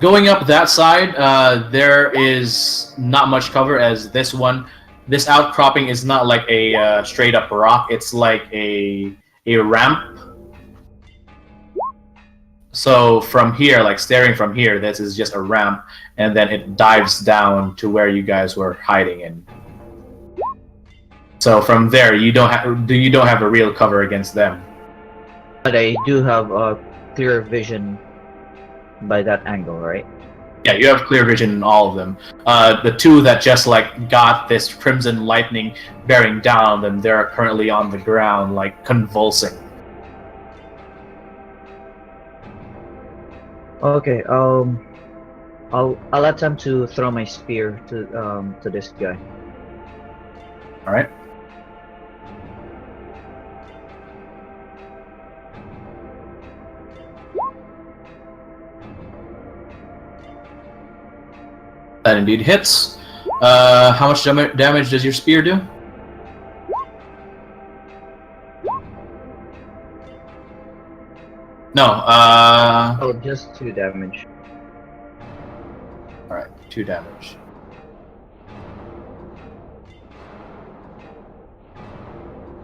Going up that side, there is not much cover as this one. This outcropping is not like a straight up rock. It's like a ramp. So from here, like staring from here, this is just a ramp, and then it dives down to where you guys were hiding in. So from there, you don't have a real cover against them. But I do have a clear vision by that angle, right? Yeah, you have clear vision in all of them. The two that just like got this crimson lightning bearing down on them, they're currently on the ground, like convulsing. Okay. I'll attempt to throw my spear to this guy. All right. That indeed hits. How much damage does your spear do? No. Oh, just 2 damage. All right, 2 damage.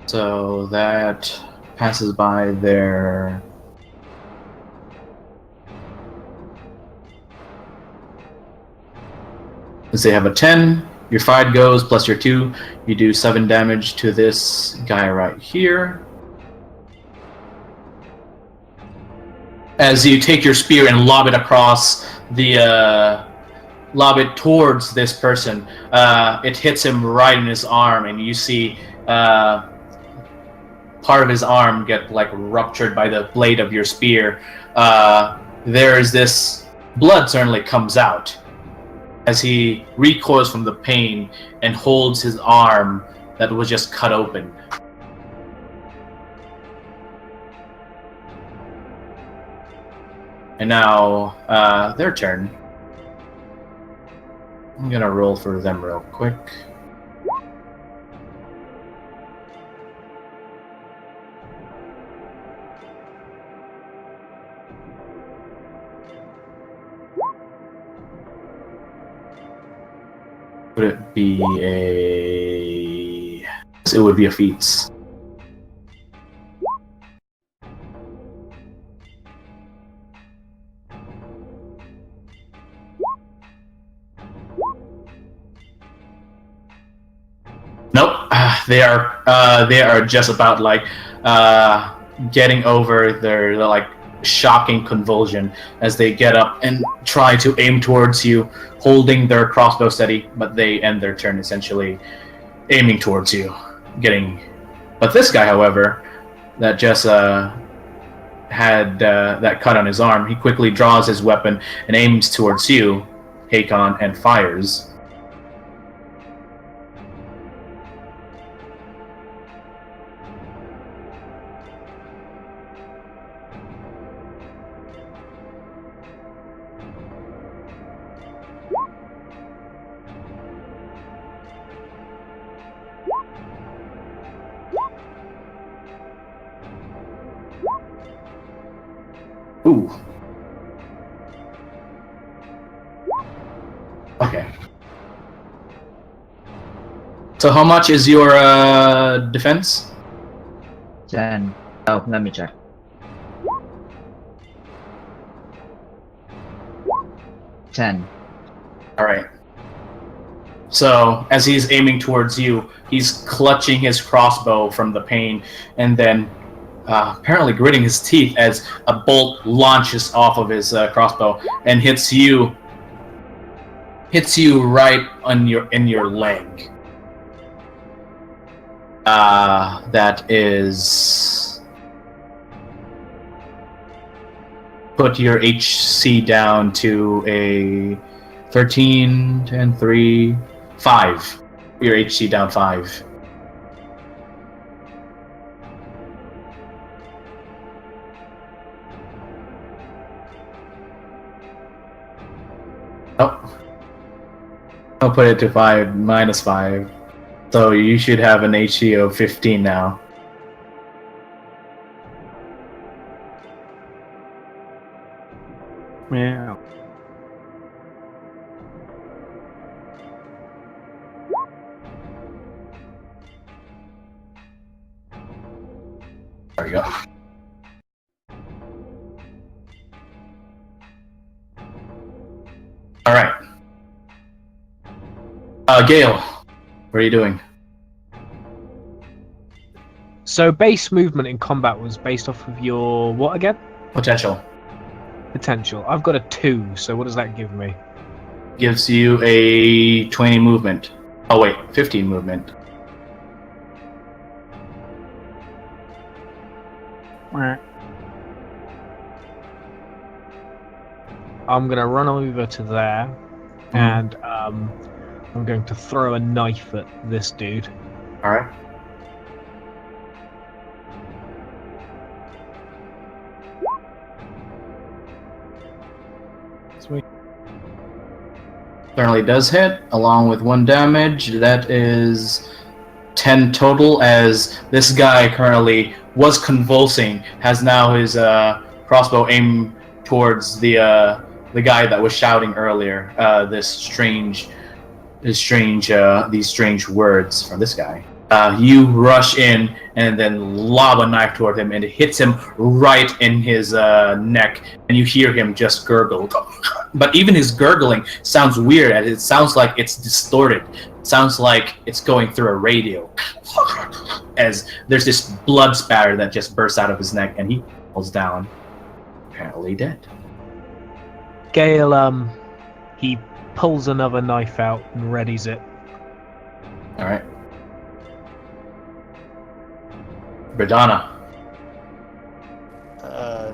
So that passes by their. Let's say you have a 10, your 5 goes, plus your 2, you do 7 damage to this guy right here. As you take your spear and lob it across lob it towards this person, it hits him right in his arm, and you see part of his arm get like ruptured by the blade of your spear. There is this blood certainly comes out as he recoils from the pain and holds his arm that was just cut open. And now, their turn. I'm gonna roll for them real quick. Would it be a... It would be a feats. Nope. They are just about like getting over their like shocking convulsion as they get up and try to aim towards you, holding their crossbow steady, but they end their turn essentially aiming towards you, getting. But this guy, however, that just had that cut on his arm, he quickly draws his weapon and aims towards you, Hakon, and fires. Ooh. Okay. So how much is your defense? 10. Oh, let me check. 10. Alright. So, as he's aiming towards you, he's clutching his crossbow from the pain, and then apparently gritting his teeth as a bolt launches off of his crossbow and hits you right on in your leg. That is put your HC down to a 13, 10, 3, 5. Your HC down 5. Oh. I'll put it to 5, minus 5. So you should have an HC of 15 now. Yeah. There we go. All right. Gale, what are you doing? So base movement in combat was based off of your what again? Potential. Potential. I've got a 2, so what does that give me? Gives you a 20 movement. Oh wait, 15 movement. I'm gonna run over to there, and I'm going to throw a knife at this dude. All right. Sweet. Certainly does hit, along with 1 damage. That is 10 total, as this guy currently was convulsing, has now his crossbow aimed towards the guy that was shouting earlier. These strange words from this guy. You rush in and then lob a knife toward him, and it hits him right in his neck, and you hear him just gurgle. But even his gurgling sounds weird, and it sounds like it's distorted. It sounds like it's going through a radio. As there's this blood spatter that just bursts out of his neck, and he falls down, apparently dead. Gale, he pulls another knife out and readies it. All right. Bradana.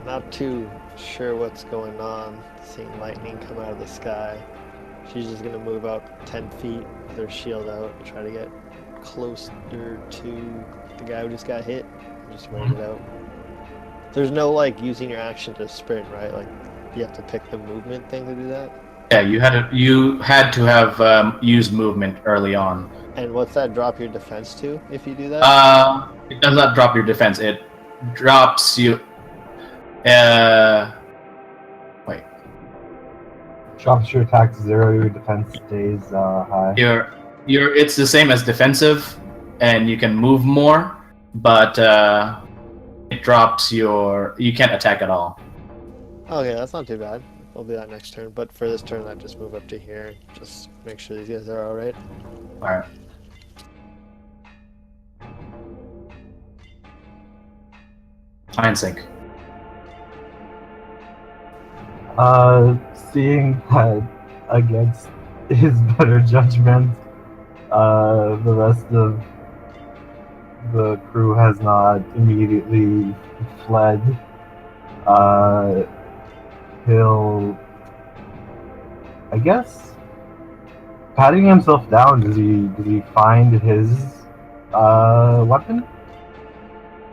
Not too sure what's going on. Seeing lightning come out of the sky. She's just gonna move out 10 feet with her shield out and try to get closer to the guy who just got hit. Just wait it out. There's no like using your action to sprint, right? Like you have to pick the movement thing to do that. Yeah, you had to have used movement early on. And what's that drop your defense to if you do that? It does not drop your defense. It drops you. Wait. Drops your attack to 0. Your defense stays high. It's the same as defensive, and you can move more, but it drops your. You can't attack at all. Okay, that's not too bad. I'll do that next turn. But for this turn, I just move up to here. Just make sure these guys are all right. All right. Iron Sink. Seeing that against his better judgment, the rest of the crew has not immediately fled. He'll, I guess, patting himself down. Does he find his weapon?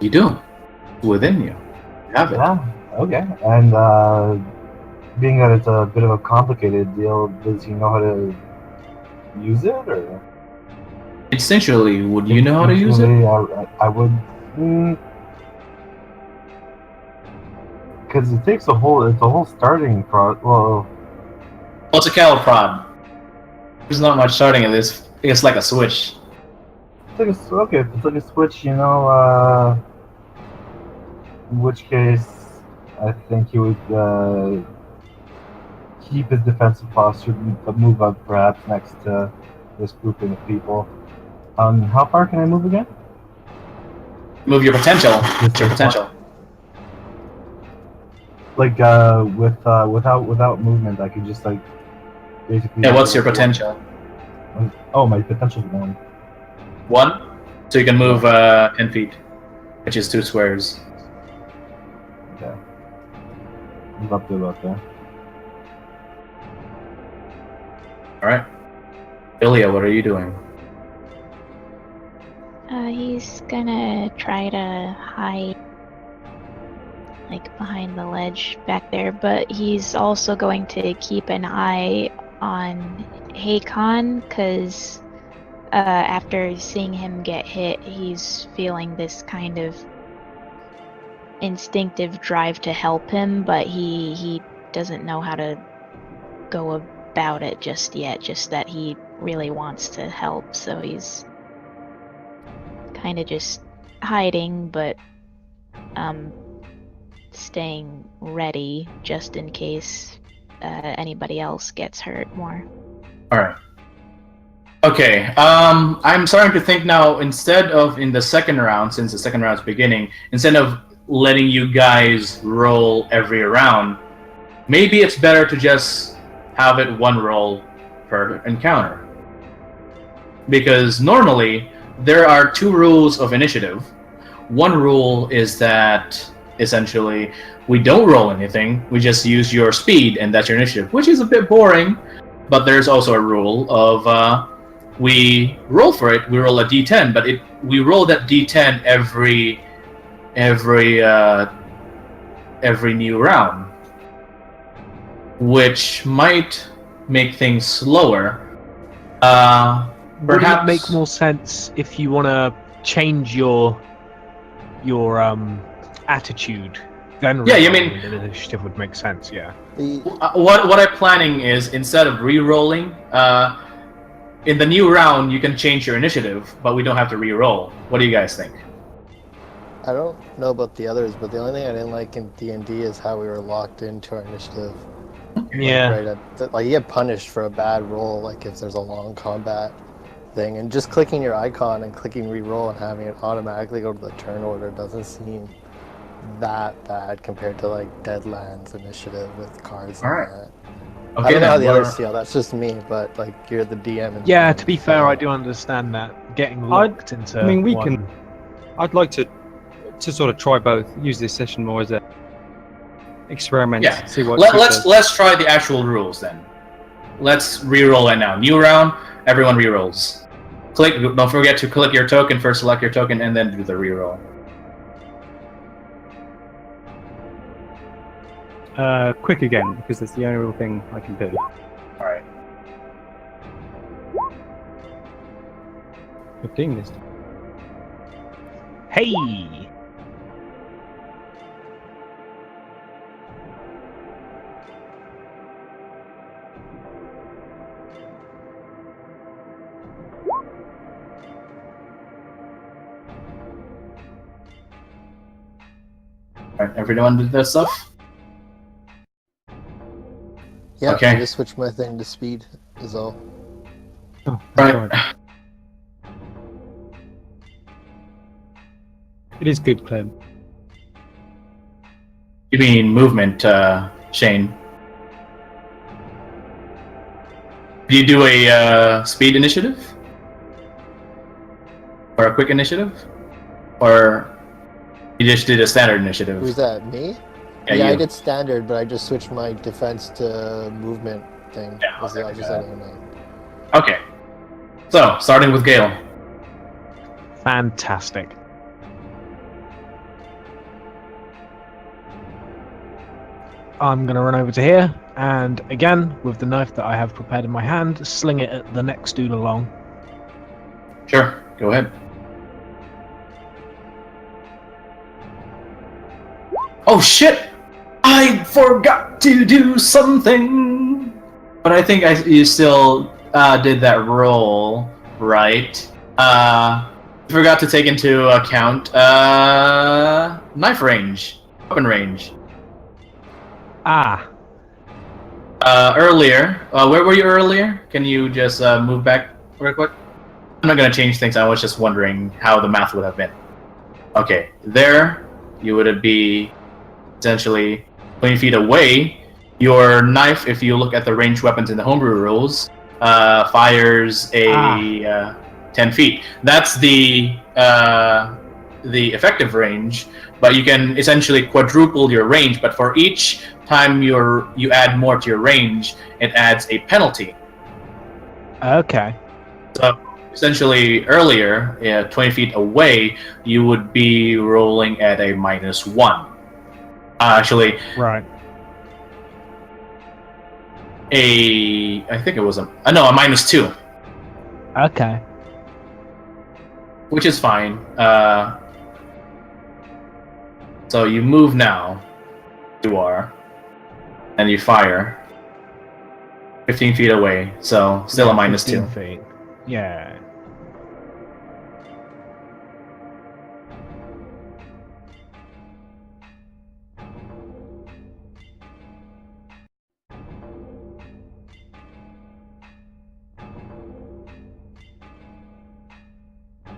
You do. Within you. You have it. Yeah. Okay. And being that it's a bit of a complicated deal, does he know how to use it, or? Instinctually, would you know how to use it? I would. Because it takes it's a whole starting pro. Well, It's a cattle prod. There's not much starting in this. It's like a switch. it's like a switch, you know. In which case, I think he would keep his defensive posture, but move up perhaps next to this grouping of people. How far can I move again? Move your potential. It's your potential. Like without movement, I could just like basically. Yeah, what's your potential? Oh, my potential is 1. 1? So you can move 10 feet, which is 2 squares. Okay. Move up to about there. Alright. Ilya, what are you doing? He's gonna try to hide, like, behind the ledge back there, but he's also going to keep an eye on Hakon, because after seeing him get hit, he's feeling this kind of instinctive drive to help him, but he doesn't know how to go about it just yet, just that he really wants to help, so he's kind of just hiding, but staying ready just in case anybody else gets hurt more. All right. Okay. I'm starting to think now. Instead of in the second round, since the second round's beginning, instead of letting you guys roll every round, maybe it's better to just have it one roll per encounter. Because normally there are 2 rules of initiative. One rule is that essentially we don't roll anything, we just use your speed and that's your initiative, which is a bit boring. But there's also a rule of we roll for it, we roll a d10, but we roll that d10 every new round, which might make things slower. Would it Perhaps make more sense if you want to change your attitude? Then Yeah, you re-rolling mean- an initiative would make sense. Yeah. what I'm planning is, instead of re-rolling, in the new round you can change your initiative, but we don't have to re-roll. What do you guys think? I don't know about the others, but the only thing I didn't like in D&D is how we were locked into our initiative. Yeah. Like you get punished for a bad roll, like if there's a long combat thing, and just clicking your icon and clicking re-roll and having it automatically go to the turn order doesn't seem that bad compared to like Deadlands initiative with cards. All right. And that. Okay, I don't know how then the we're- others feel. That's just me, but like you're the DM. And Yeah. To be fair, I do understand that getting locked into. I mean, we one... can. I'd like to sort of try both. Use this session more as a experiment. Yeah. See what. Let's try the actual rules then. Let's re-roll it now. New round, everyone re-rolls. Don't forget to click your token first, select your token, and then do the re-roll. Quick again, because that's the only real thing I can do. All right. 15 this time. Hey. All right. Everyone did their stuff. Yeah, Okay. I just switched my thing to speed is all. Oh, Right. right. It is good, Clem. You mean movement, Shane? Do you do a speed initiative? Or a quick initiative? Or you just did a standard initiative? Who's that? Me? Yeah, Yeah, I you. did standard, but I just switched my defense to movement thing. Yeah, I just let you know. Okay. So, starting with Gale. Fantastic. I'm going to run over to here, and again, with the knife that I have prepared in my hand, sling it at the next dude along. Sure, go ahead. Oh shit! I forgot to do something! But I think you still did that roll, right? Forgot to take into account knife range, weapon range. Ah, Earlier, where were you earlier? Can you just move back real quick? I'm not gonna change things. I was just wondering how the math would have been. Okay, there you would be essentially 20 feet away. Your knife, if you look at the ranged weapons in the homebrew rules, fires a 10 feet. That's the effective range, but you can essentially quadruple your range. But for each time you add more to your range, it adds a penalty. okay. So essentially, earlier, 20 feet away, you would be rolling at a -1. Actually, Right. I think it was a -2, Okay. which is fine. So you move now, you are, and you fire 15 feet away, so still Yeah, a -2. 15 feet. Yeah.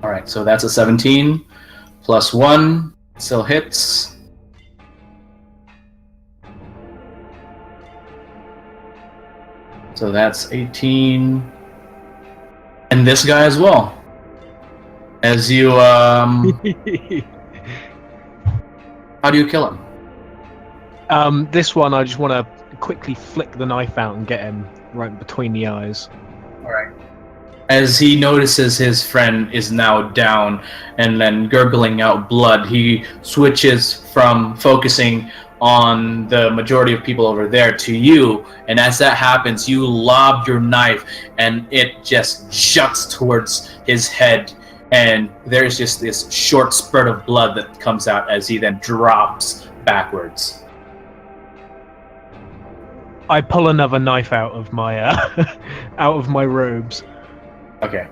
All right, so that's a 17 plus 1 still hits. So that's 18. And this guy as well. As you how do you kill him? This one, I just want to quickly flick the knife out and get him right between the eyes. All right. As he notices his friend is now down and then gurgling out blood, he switches from focusing on the majority of people over there to you, and as that happens, you lob your knife and it just juts towards his head, and there's just this short spurt of blood that comes out as he then drops backwards. I pull another knife out of my out of my robes. Okay.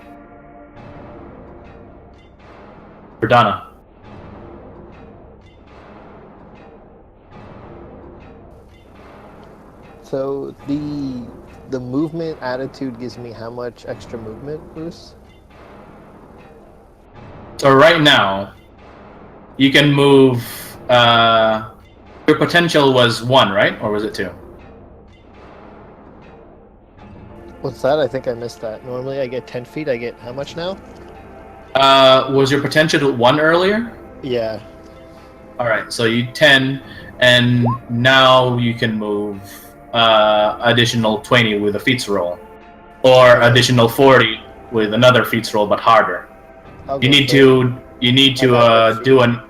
Verdana. So the movement attitude gives me how much extra movement, Bruce? So right now, you can move. Your potential was 1, right? Or was it 2? What's that? I think I missed that. Normally I get 10 feet. I get how much now? Was your potential 1 earlier? Yeah. All right, so you 10, and now you can move additional 20 with a feats roll, or additional 40 with another feats roll, but harder. You need to do an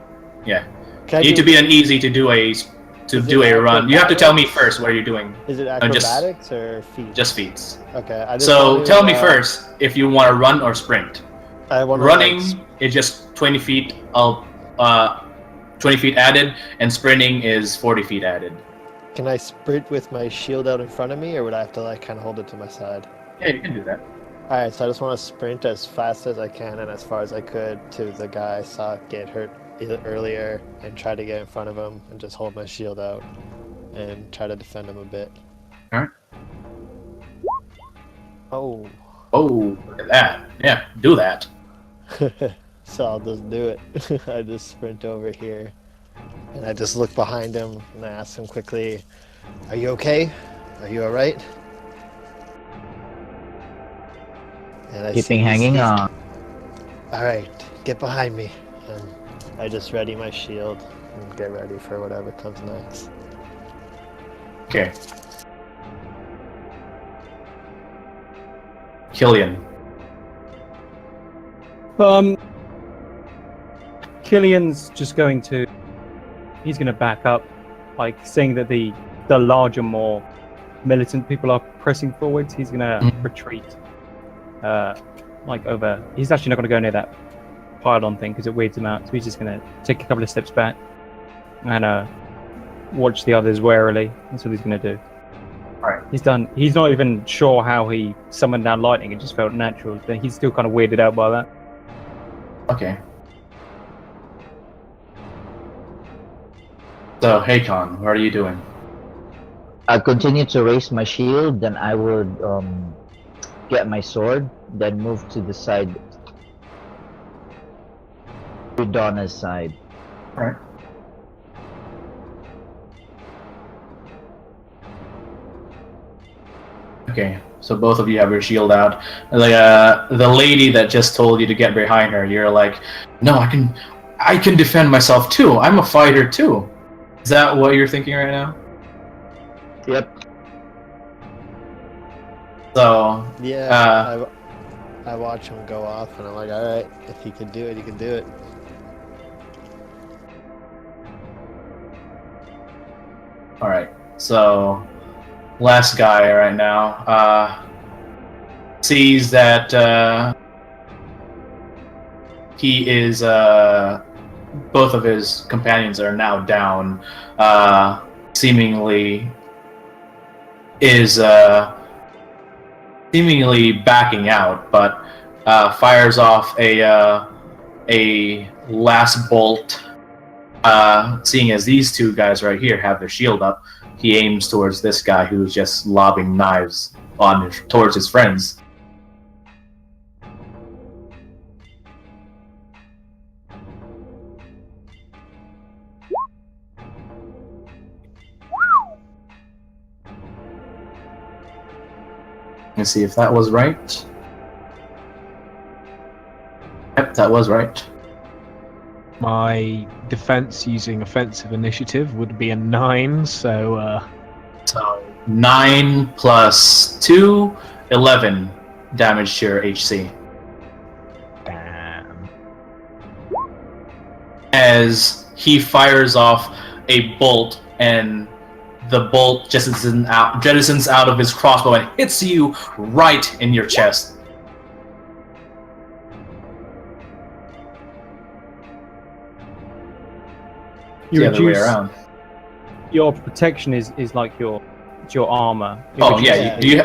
You need to be an easy to do a run. You have to tell me first what you're doing. Is it acrobatics or feats? Just feats. Okay. So tell me first if you want to run or sprint. I want Running is just 20 feet. 20 feet added, and sprinting is 40 feet added. Can I sprint with my shield out in front of me, or would I have to kind of hold it to my side? Yeah, you can do that. All right. So I just want to sprint as fast as I can and as far as I could to the guy I saw get hurt earlier, and try to get in front of him and just hold my shield out and try to defend him a bit. All right. Oh, look at that. Yeah, do that. so I'll just do it. I just sprint over here and I just look behind him and I ask him quickly, "Are you okay? Are you all right?" And I Keeping hanging on. All right, get behind me. And I just ready my shield and get ready for whatever comes next. Okay. Killian. Killian's just going to back up, seeing that the larger, more militant people are pressing forwards. He's gonna retreat, over. He's actually not gonna go near that pylon thing because it weirds him out. So he's just gonna take a couple of steps back and watch the others warily. That's what he's gonna do. Right. He's not even sure how he summoned down lightning. It just felt natural. But he's still kind of weirded out by that. Okay. So, Hakon, what are you doing? I continue to raise my shield, then I would get my sword, then move to the side, to Donna's side. Alright. Okay, so both of you have your shield out. The lady that just told you to get behind her, you're like, no, I can defend myself too. I'm a fighter too. Is that what you're thinking right now? Yep. So yeah, I watch him go off, and I'm like, all right, if he can do it, he can do it. All right, so last guy right now sees that he is both of his companions are now down, seemingly backing out, but fires off a last bolt. Seeing as these two guys right here have their shield up, he aims towards this guy who's just lobbing knives towards his friends. me see if that was right. Yep, that was right. My defense using offensive initiative would be a 9, so So 9 plus 2, 11 damage to your HC. damn. As he fires off a bolt, and the bolt jettisons out of his crossbow and hits you right in your chest. You The other way reduce around. your protection is like your armor. You Oh reduce- yeah, do you?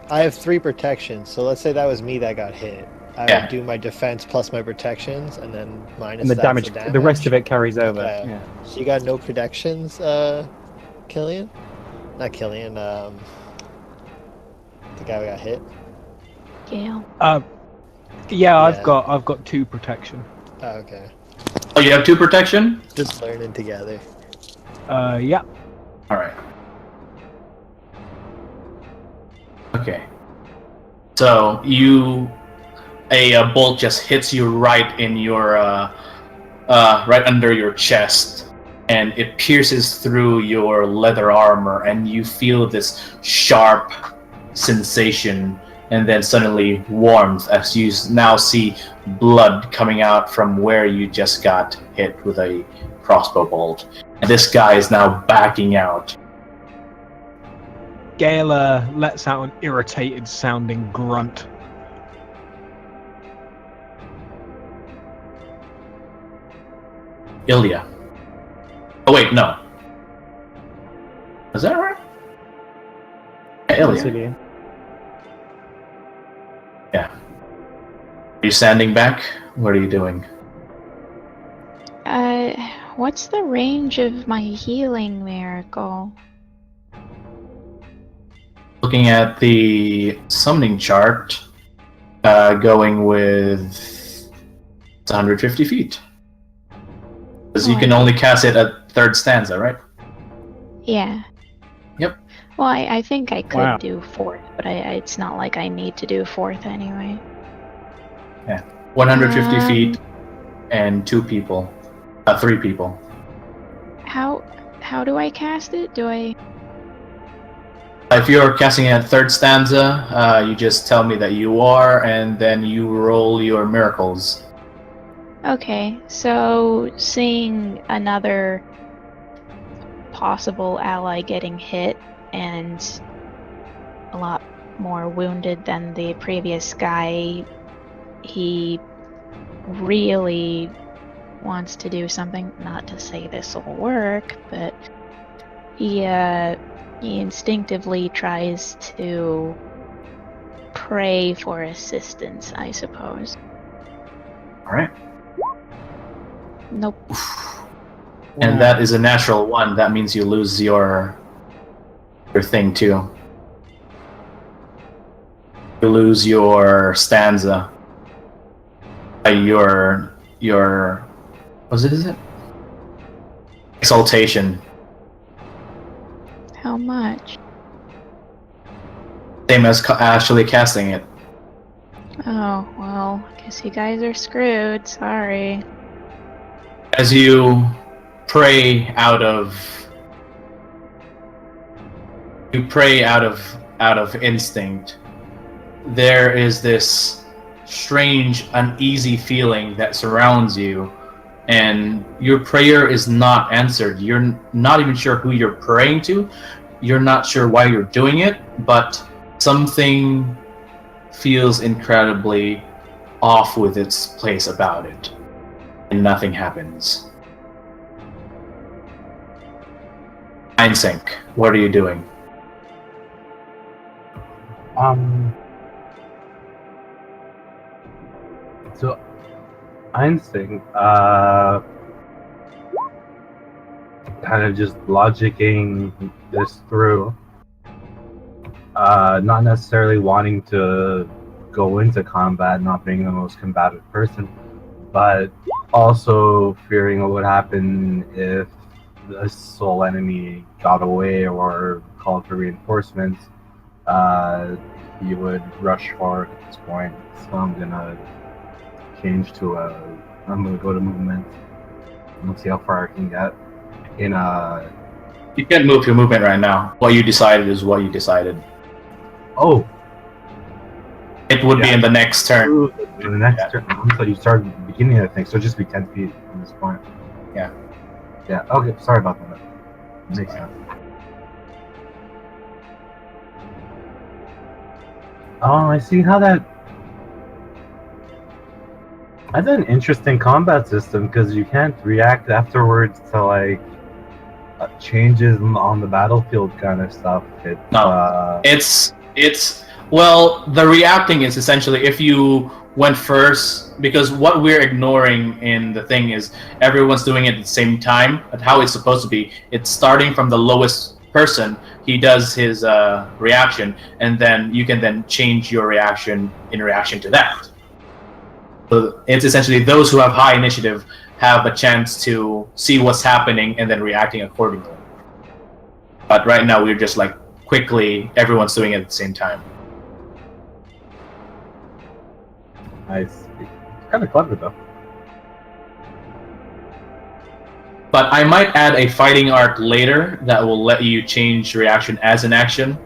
I have 3 protections, so let's say that was me that got hit. I Yeah. would do my defense plus my protections, and then minus and the that's damage, the rest of it carries over. Okay. Yeah. So you got no protections, Killian? Not Killian, the guy who got hit? Gale. Yeah, Yeah. I've got 2 protection. Oh, okay. Oh, you have 2 protection? Just learning together. Yeah. All right. Okay. So a bolt just hits you right in your right under your chest, and it pierces through your leather armor, and you feel this sharp sensation, and then suddenly warmth as you now see blood coming out from where you just got hit with a crossbow bolt. And this guy is now backing out. Gale lets out an irritated sounding grunt. Ilya. Oh wait, no. Is that right? Yeah, Ilya. Cillian. Yeah. Are you standing back? What are you doing? What's the range of my healing miracle? Looking at the summoning chart, going with 150 feet. Because you can only cast it at 3rd stanza, right? Yeah. Yep. Well, I think I could Wow. do 4th, but it's not like I need to do 4th anyway. 150 Um, feet and 2 people. 3 people. How do I cast it? Do I? If you're casting it at 3rd stanza, you just tell me that you are, and then you roll your miracles. Okay, so seeing another possible ally getting hit and a lot more wounded than the previous guy, he really wants to do something. Not to say this will work, but he instinctively tries to pray for assistance, I suppose. Alright. Nope. And that is a natural 1. That means you lose your thing too. You lose your stanza. Your what is it? Exaltation. How much? Same as actually casting it. Oh, well, guess you guys are screwed. Sorry. As you pray out of instinct, there is this strange uneasy feeling that surrounds you, and your prayer is not answered. You're not even sure who you're praying to. You're not sure why you're doing it, but something feels incredibly off with its place about it, and nothing happens. Einsink, what are you doing? So, Einstein, kind of just logicking this through, not necessarily wanting to go into combat, not being the most combative person, but also fearing what would happen if the sole enemy got away or called for reinforcements. he would rush forward at this point. So I'm gonna change to I'm gonna go to movement. Let's see how far I can get. You can't move your movement right now. What you decided is what you decided. Oh, It would be in the next turn. in the next turn. So you started at the beginning of the thing, so it'd just be 10 feet from this point. Yeah. Yeah. Okay. Sorry about that. Makes sense. Oh, I see how that. That's an interesting combat system because you can't react afterwards to like changes on the battlefield kind of stuff. It's well, the reacting is essentially if you went first, because what we're ignoring in the thing is everyone's doing it at the same time. But how it's supposed to be, it's starting from the lowest person. He does his reaction, and then you can then change your reaction in reaction to that. So it's essentially those who have high initiative have a chance to see what's happening and then reacting accordingly. But right now we're just like quickly, everyone's doing it at the same time. Nice. Kind of clever though. But I might add a fighting arc later that will let you change reaction as an action.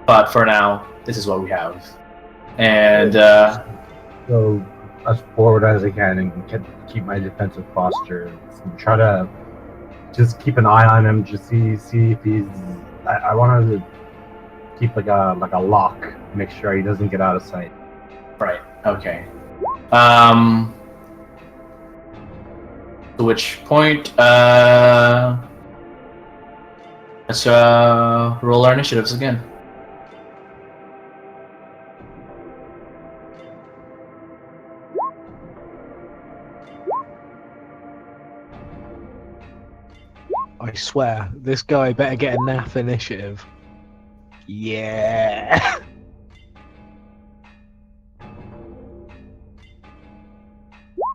But for now, this is what we have. And So as forward as I can and keep my defensive posture. And try to just keep an eye on him. Just see if he's. I want to keep like a lock. Make sure he doesn't get out of sight. right, okay. To which point, let's roll our initiatives again. I swear, this guy better get a naff initiative. Yeah.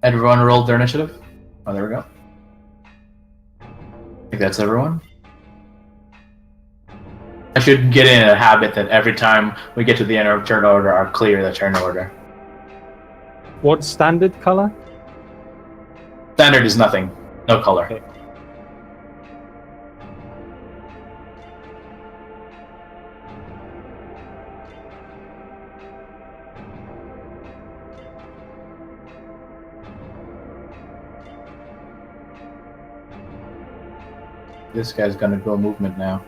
Everyone rolled their initiative? Oh, there we go. I think that's everyone. I should get in a habit that every time we get to the end of turn order, I'll clear the turn order. What's standard color? Standard is nothing. No color. Okay. This guy's gonna go movement now.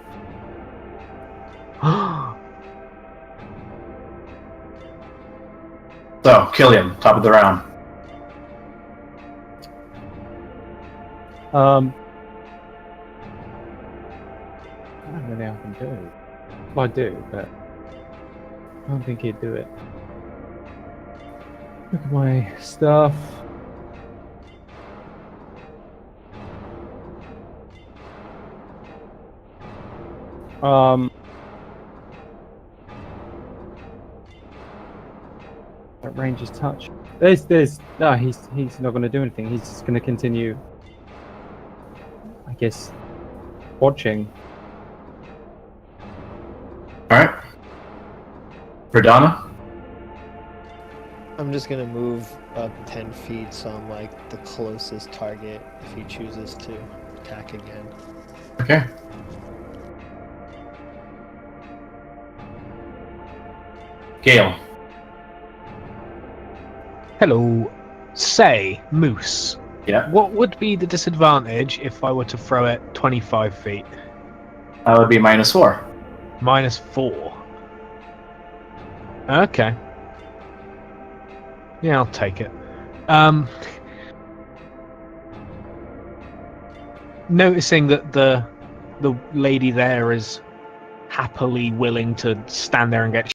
So, Killian, top of the round. I don't really know how to do it. Well, I do, but I don't think he'd do it. Look at my stuff. That range is touch. No, he's not going to do anything. He's just going to continue, I guess, watching. Alright. Verdana? I'm just gonna move up 10 feet so I'm like the closest target if he chooses to attack again. Okay. Gale. Hello. Say, Moose. Yeah. What would be the disadvantage if I were to throw it 25 feet? That would be -4. -4. Okay. Yeah, I'll take it. Noticing that the lady there is happily willing to stand there and get